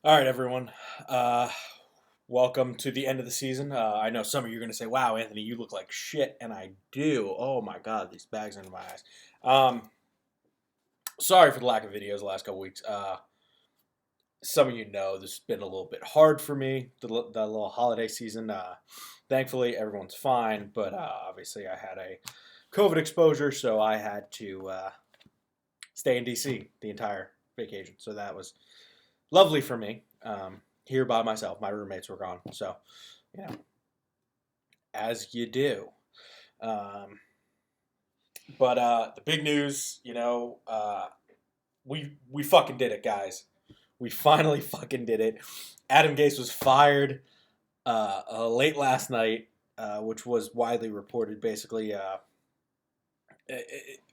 All right, everyone. Uh, Welcome to the end of the season. I know some of you are going to say, "Wow, Anthony, you look like shit," and I do. Oh my God, these bags under my eyes. Sorry for the lack of videos the last couple weeks. Some of you know this has been a little bit hard for me. The little holiday season. Thankfully, everyone's fine, but obviously, I had a COVID exposure, so I had to stay in DC the entire vacation. So that was lovely for me. Here by myself. My roommates were gone. So, you know, as you do. Um, but the big news, we fucking did it, guys. We finally fucking did it. Adam Gase was fired late last night, which was widely reported. Basically,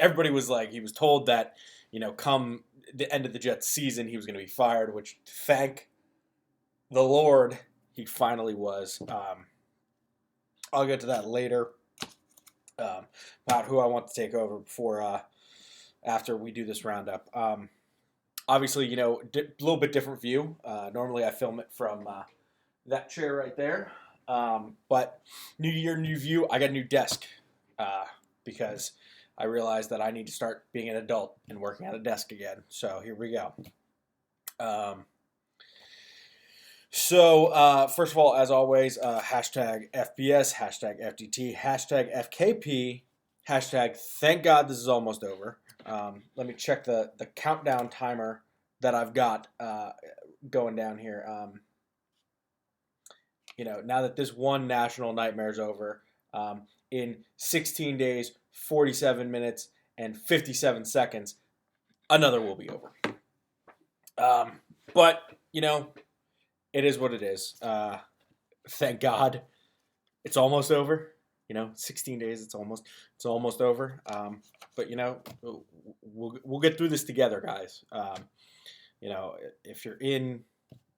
everybody was like, he was told that, come the end of the Jets season, he was going to be fired, which thank the Lord, he finally was. I'll get to that later about who I want to take over before after we do this roundup. Obviously, a little bit different view. Normally, I film it from that chair right there. But new year, new view. I got a new desk because I realized that I need to start being an adult and working at a desk again. So here we go. First of all, as always, hashtag FBS, hashtag FDT, hashtag FKP, hashtag thank God this is almost over. Let me check the countdown timer that I've got going down here. Now that this one national nightmare is over, in 16 days, 47 minutes, and 57 seconds, another will be over. But, it is what it is. Thank God, it's almost over. 16 days. It's almost over. But we'll get through this together, guys. If you're in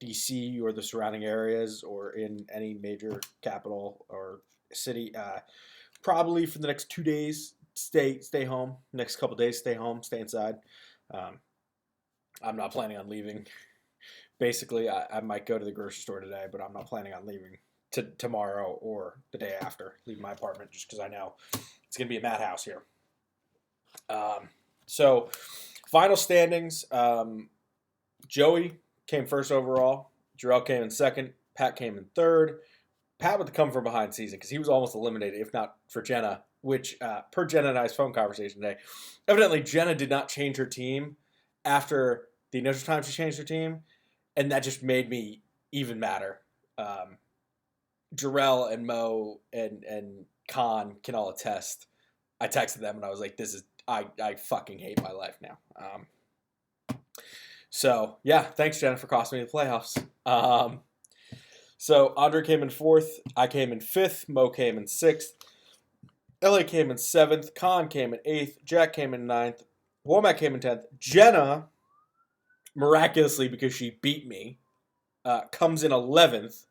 DC or the surrounding areas, or in any major capital or city, probably for the next 2 days, stay home. Next couple days, stay home, stay inside. I'm not planning on leaving. Basically, I might go to the grocery store today, but I'm not planning on leaving tomorrow or the day after. Leave my apartment just because I know it's going to be a madhouse here. So, final standings. Joey came first overall. Jarrell came in second. Pat came in third. Pat with the come from behind season because he was almost eliminated, if not for Jenna, which, per Jenna and I's phone conversation today, evidently Jenna did not change her team after the initial time she changed her team. And that just made me even madder. Jarrell and Mo and Khan can all attest. I texted them and I was like, I fucking hate my life now. So, yeah, thanks, Jenna, for costing me the playoffs. So, Andre came in fourth. I came in fifth. Mo came in sixth. LA came in seventh. Khan came in eighth. Jack came in ninth. Womack came in 10th. Jenna, miraculously, because she beat me, comes in 11th,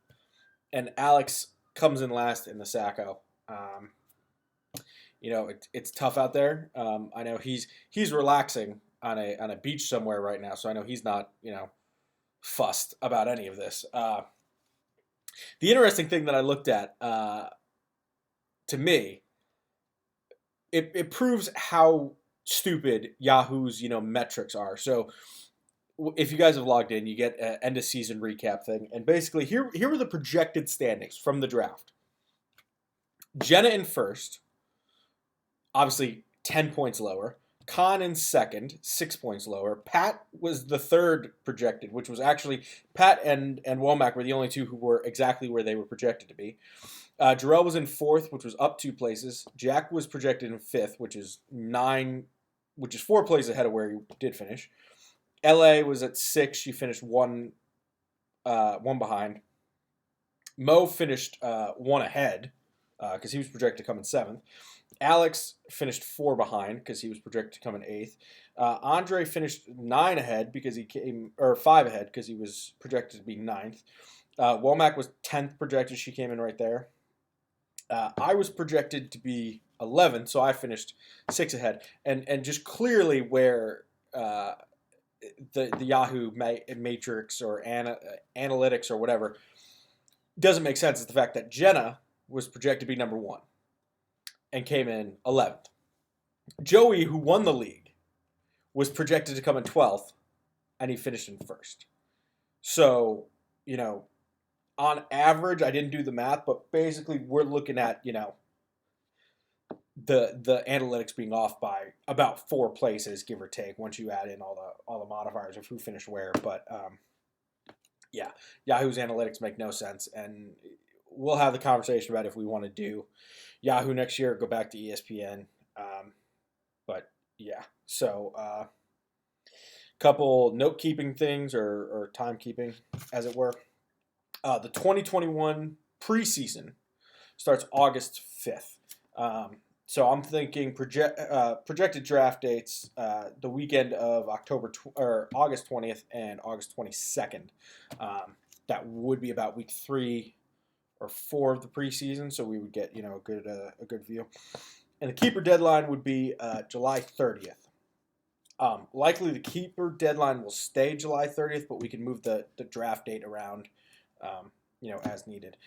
and Alex comes in last in the Sacco. It's tough out there. I know he's relaxing on a beach somewhere right now, so I know he's not fussed about any of this. The interesting thing that I looked at, to me, it proves how stupid Yahoo's metrics are. So, if you guys have logged in, you get an end of season recap thing. And basically, here were the projected standings from the draft. Jenna in first, obviously 10 points lower. Khan in second, 6 points lower. Pat was the third projected, which was actually Pat and Womack were the only two who were exactly where they were projected to be. Jarrell was in fourth, which was up 2 places. Jack was projected in fifth, which is 4 places ahead of where he did finish. LA was at 6. She finished one behind. Mo finished 1 ahead because he was projected to come in 7th. Alex finished 4 behind because he was projected to come in 8th. Andre finished 9 ahead because he came, or 5 ahead because he was projected to be 9th. Womack was 10th projected. She came in right there. I was projected to be 11th, so I finished 6 ahead. And just clearly where the Yahoo matrix or analytics or whatever doesn't make sense is the fact that Jenna was projected to be number one and came in 11th. Joey, who won the league, was projected to come in 12th, and he finished in first. So, on average, I didn't do the math, but basically we're looking at, the analytics being off by about 4 places, give or take, once you add in all the modifiers of who finished where. But yeah, Yahoo's analytics make no sense, and we'll have the conversation about if we want to do Yahoo next year or go back to ESPN. But yeah, so couple note keeping things or timekeeping, as it were. The 2021 preseason starts August 5th. So I'm thinking projected draft dates the weekend of August 20th and August 22nd. That would be about week 3 or 4 of the preseason, so we would get a good view. And the keeper deadline would be July 30th. Likely the keeper deadline will stay July 30th, but we can move the draft date around, as needed.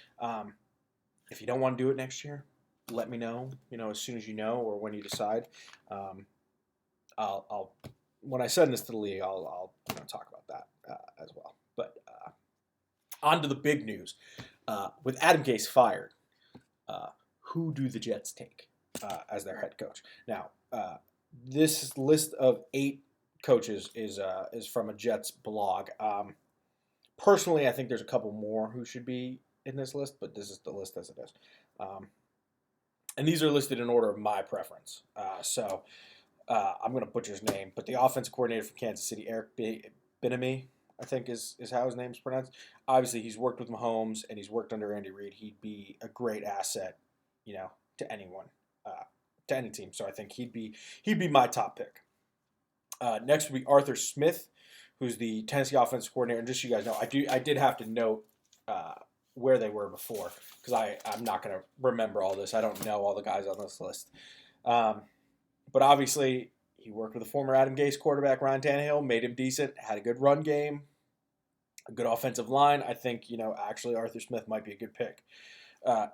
If you don't want to do it next year, let me know, as soon as you know or when you decide. I'll when I send this to the league, I'll talk about that as well. But on to the big news. With Adam Gase fired, who do the Jets take as their head coach? Now, this list of 8 coaches is from a Jets blog. Personally, I think there's a couple more who should be in this list, but this is the list as it is. And these are listed in order of my preference. So I'm going to butcher his name, but the offensive coordinator from Kansas City, Eric Bieniemy, I think is how his name's pronounced. Obviously, he's worked with Mahomes and he's worked under Andy Reid. He'd be a great asset, to anyone, to any team. So I think he'd be my top pick. Next would be Arthur Smith, who's the Tennessee offensive coordinator. And just so you guys know, I did have to note where they were before, because I'm not going to remember all this. I don't know all the guys on this list. But obviously, he worked with a former Adam Gase quarterback, Ryan Tannehill, made him decent, had a good run game, a good offensive line. I think, actually Arthur Smith might be a good pick.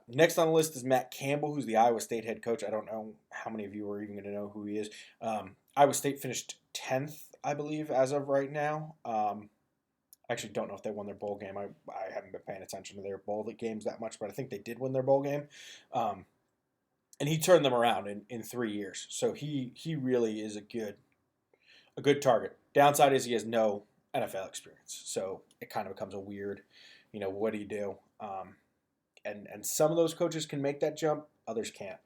Next on the list is Matt Campbell, who's the Iowa State head coach. I don't know how many of you are even going to know who he is. Iowa State finished 10th, I believe, as of right now. I actually don't know if they won their bowl game. I haven't been paying attention to their bowl games that much, but I think they did win their bowl game. And he turned them around in 3 years. So he really is a good target. Downside is he has no NFL experience. So it kind of becomes a weird, what do you do? And some of those coaches can make that jump, others can't.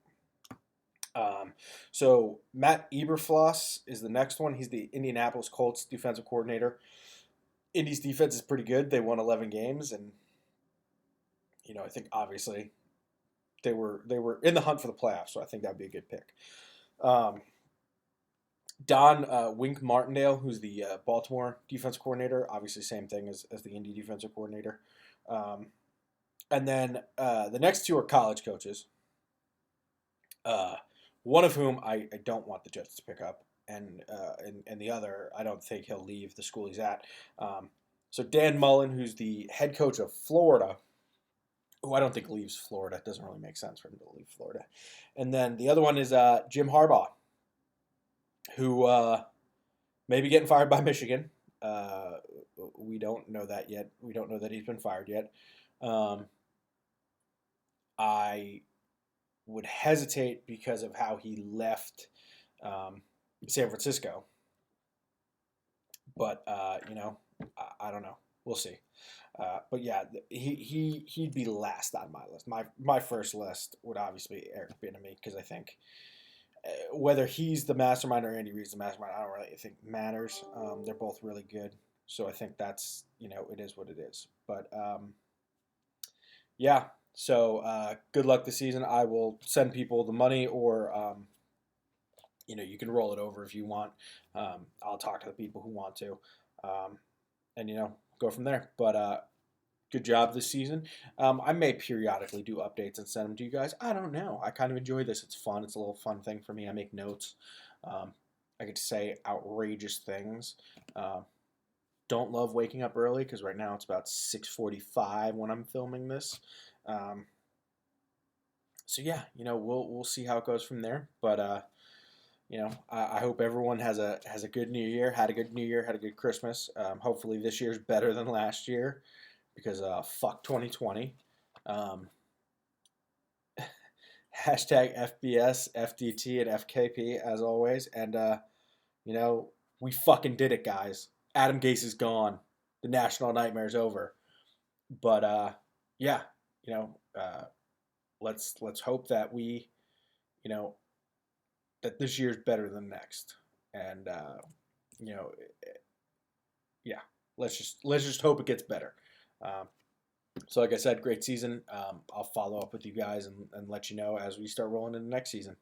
So Matt Eberfloss is the next one. He's the Indianapolis Colts defensive coordinator. Indy's defense is pretty good. They won 11 games, and I think obviously they were in the hunt for the playoffs, so I think that'd be a good pick. Don Wink Martindale, who's the Baltimore defensive coordinator, obviously same thing as the Indy defensive coordinator. And then the next 2 are college coaches, one of whom I don't want the Jets to pick up, and the other, I don't think he'll leave the school he's at. So Dan Mullen, who's the head coach of Florida, who I don't think leaves Florida. It doesn't really make sense for him to leave Florida. And then the other one is Jim Harbaugh, who may be getting fired by Michigan. We don't know that yet. We don't know that he's been fired yet. I would hesitate because of how he left San Francisco. But, I don't know. We'll see. But yeah, he'd be last on my list. My first list would obviously be Eric Bieniemy, because I think whether he's the mastermind or Andy Reid's the mastermind, I don't really think matters. They're both really good. So I think that's, it is what it is. But yeah, so good luck this season. I will send people the money, or you can roll it over if you want. I'll talk to the people who want to, and go from there. But good job this season. I may periodically do updates and send them to you guys. I don't know. I kind of enjoy this. It's fun. It's a little fun thing for me. I make notes. I get to say outrageous things. Uh, don't love waking up early because right now it's about 6:45 when I'm filming this. Um, so yeah, we'll see how it goes from there. But I hope everyone has a good New Year, had a good New Year, had a good Christmas. Hopefully this year's better than last year because fuck 2020. Um, hashtag FBS, FDT, and FKP as always. And you know we fucking did it, guys. Adam Gase is gone. The national nightmare's over. But yeah, you know, let's hope that we, you know, that this year's better than next. And you know, yeah, let's just hope it gets better. Um, so, like I said, great season. I'll follow up with you guys and let you know as we start rolling into next season.